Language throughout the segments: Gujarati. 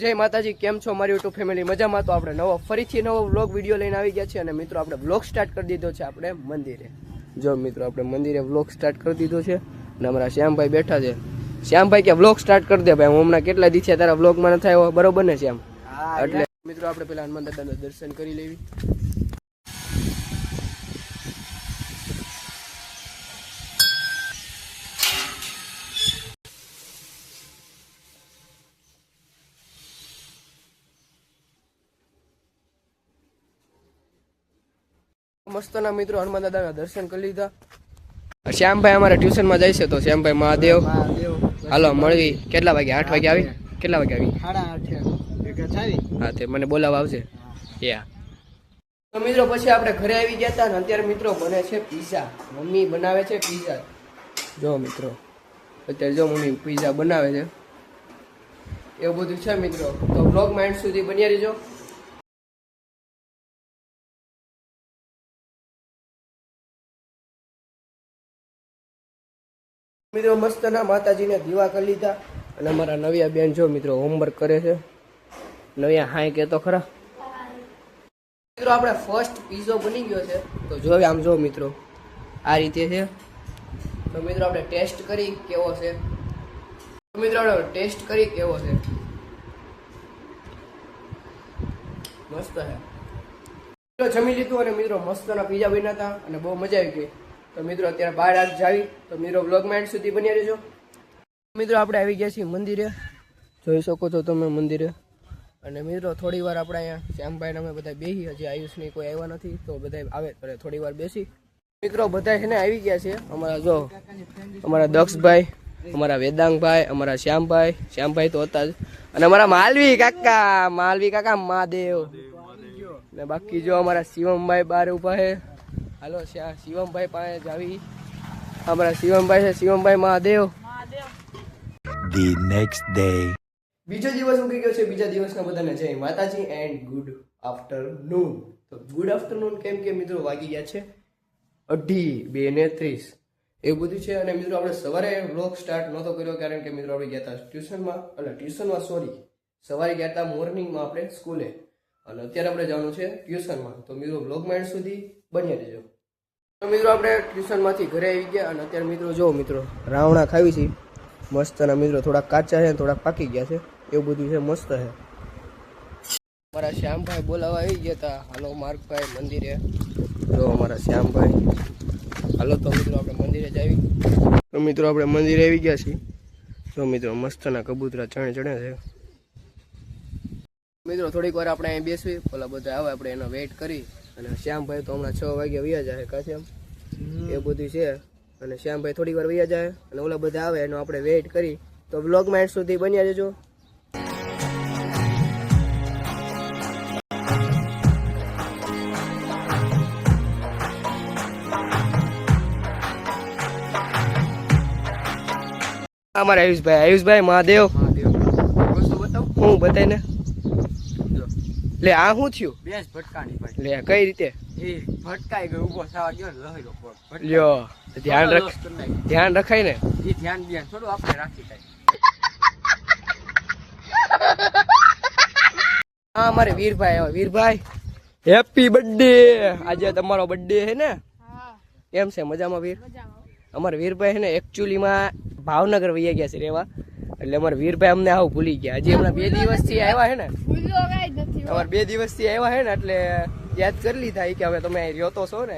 જય માતાજી, કેમ છો મારી યુટ્યુબ ફેમિલી? મજામાં? તો આપણે ફરીથી નવો વ્લોગ વિડીયો લઈને આવી ગયા છે અને મિત્રો આપણે વ્લોગ સ્ટાર્ટ કરી દીધો છે આપણે મંદિરે. જો મિત્રો આપણે મંદિરે વ્લોગ સ્ટાર્ટ કરી દીધો છે અને અમારા શ્યામભાઈ બેઠા છે. શ્યામભાઈ કે વ્લોગ સ્ટાર્ટ કરી દે ભાઈ, હું હમણાં કેટલા દિવસ તારા વ્લોગમાં ન થાય બરોબર ને શ્યામ? એટલે મિત્રો આપણે પેલા હનુમાન દાદાના દર્શન કરી લેવી. મસ્તના મિત્રો હનુમાન દાદાના દર્શન કરી લીધા. શ્યામભાઈ અમારા ટ્યુશનમાં જાય છે, તો શ્યામભાઈ મહાદેવ હાલો મળવી. કેટલા વાગે? 8 વાગે આવી? કેટલા વાગે આવી? 8:30. હા, તે મને બોલાવવા આવશે. તો મિત્રો પછી આપણે ઘરે આવી ગયા હતા ને અત્યારે મિત્રો બને છે પીઝા. મમ્મી બનાવે છે પીઝા. જો મિત્રો અત્યારે જો મમ્મી પીઝા બનાવે છે, એવું બધું છે મિત્રો. તો બ્લોગ માઇન્ડ સુધી બન્યા રહેજો. મિત્રો મસ્તના માતાજીને દીવા કરી લીધા અને અમારા નવિયા બેન જો મિત્રો હોમવર્ક કરે છે. નવિયા હાય કે તો ખરા. મિત્રો આપણે ફર્સ્ટ પીઝો બની ગયો છે, તો જો આમ જો મિત્રો આ રીતે છે. તો મિત્રો આપણે ટેસ્ટ કરી કેવો છે. તો મિત્રો આપણે ટેસ્ટ કરી કેવો છે. મસ્ત છે. મિત્રો જમી લીધું અને મિત્રો મસ્તના પીઝા બન્યા હતા અને બહુ મજા આવી ગઈ. તો મિત્રો અત્યારે બહાર આજ જાવી, તો મિત્રો બ્લોગમાં એન્ડ સુધી બન્યા રહેજો. મિત્રો આપણે આવી ગયા છીએ મંદિરે, જોઈ શકો છો તમે મંદિરે. અને મિત્રો થોડી વાર આપણે અહીંયા શ્યામભાઈને અમે બધા બેસી, હજી આયુષની કોઈ આવ્યા નથી, તો બધા આવે તો થોડી વાર બેસી. મિત્રો બધા છે ને આવી ગયા છે. અમારા જો અમારા દક્ષભાઈ, અમારા વેદાંગભાઈ, અમારા શ્યામભાઈ તો હતા જ, અને અમારા માલવી કાકા મહાદેવ ને બાકી જો અમારા શિવમભાઈ બહાર ઉભા છે. હાલો શિવમભાઈ પાસે જાવી. અમારા શિવમભાઈ છે, શિવમભાઈ મહાદેવ. The next day. બીજો દિવસ ઉગી ગયો છે. બીજા દિવસના બધાને જય માતાજી એન્ડ ગુડ આફ્ટરનૂન. તો ગુડ આફ્ટરનૂન કેમ કે મિત્રો વાગી ગયા છે 2:30 એવું બધું છે. અને મિત્રો આપણે સવારે વ્લોગ સ્ટાર્ટ નહોતો કર્યો કારણ કે મિત્રો આપણે ગયા હતા ટ્યુશનમાં સવારે ગયા હતા મોર્નિંગમાં આપણે સ્કૂલે, અને અત્યારે આપણે જવાનું છે ટ્યુશનમાં. તો મિત્રો વ્લોગમાં એન્ડ સુધી બન્યા રહેજો. તો મિત્રો આપણે ટ્યુશનમાંથી ઘરે આવી ગયા અને અત્યારે મિત્રો જો મિત્રો રાવણા ખાવી છે મસ્તના. મિત્રો થોડાક કાચા છે, થોડાક પાકી ગયા છે, એવું બધું છે, મસ્ત છે. અમારા શ્યામભાઈ બોલાવવા આવી ગયા હતા. હાલો માર્ગભાઈ મંદિરે. જો અમારા શ્યામભાઈ. હાલો તો મિત્રો આપણે મંદિરે જ આવી. તો મિત્રો આપણે મંદિરે આવી ગયા છીએ. જો મિત્રો મસ્તના કબૂતરા ચણે છે. મિત્રો થોડીક વાર આપણે અહીં બેસવી, ઓલા બધા આવે આપણે એનો વેઇટ કરી. અને શ્યામભાઈ તો હમણાં 6 વાગે વૈયા જાય કાશે એમ એ બધું છે. અને શ્યામભાઈ થોડી વાર વૈયા જાય અને ઓલા બધા આવે એનો આપણે વેઇટ કરી. તો બ્લોગમાં એન્ડ સુધી બન્યા જજો. અમારા આયુષભાઈ મહાદેવ હું બતાય ને. લે આ શું થયું? બેસ ભટકાણી ભાઈ. લે કઈ રીતે? એ ભટકાઈ ગયો, ઊભો થવા ગયો ને લહેરો પર. લ્યો ધ્યાન રખાય ને. એ ધ્યાન થોડું આપણે રાખી થાય. હા અમારે વીરભાઈ હેપી બર્થડે. આજે તમારો બર્થડે છે ને? કેમ છે? મજામાં વીર? અમારે વીરભાઈ છે ને એકચ્યુઅલીમાં ભાવનગર વૈયા ગયા છે રેવા, એટલે અમારે વીરભાઈ અમને આવું ભૂલી ગયા. હજી હમણાં 2 દિવસથી આવ્યા છે ને, અમારે 2 દિવસથી આવ્યા છે ને, એટલે યાદ કરી લીધા કે હવે તમે અહીં રહ્યો તો છો ને,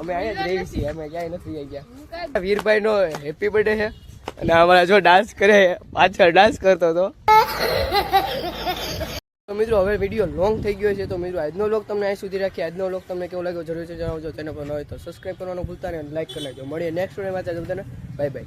અમે અહીંયા જ રહી છીએ, અમે ક્યાંય નથી ગયા. વીરભાઈ નો હેપી બર્થડે છે અને અમારા જો ડાન્સ કરે, પાછળ ડાન્સ કરતો હતો. તો મિત્રો હવે વિડીયો લોંગ થઈ ગયો છે, તો મિત્રો આજનો વ્લોગ તમને અહીં સુધી રાખીએ. આજનો વ્લોગ તમને કેવો લાગ્યો જરૂરથી જણાવજો. ચેનલ પર ન હોય તો સબસ્ક્રાઈબ કરવાનું ભૂલતા નહીં અને લાઈક કરી નાખજો. મળીએ નેક્સ્ટ વિડીયોમાં. બધાને બાય બાય.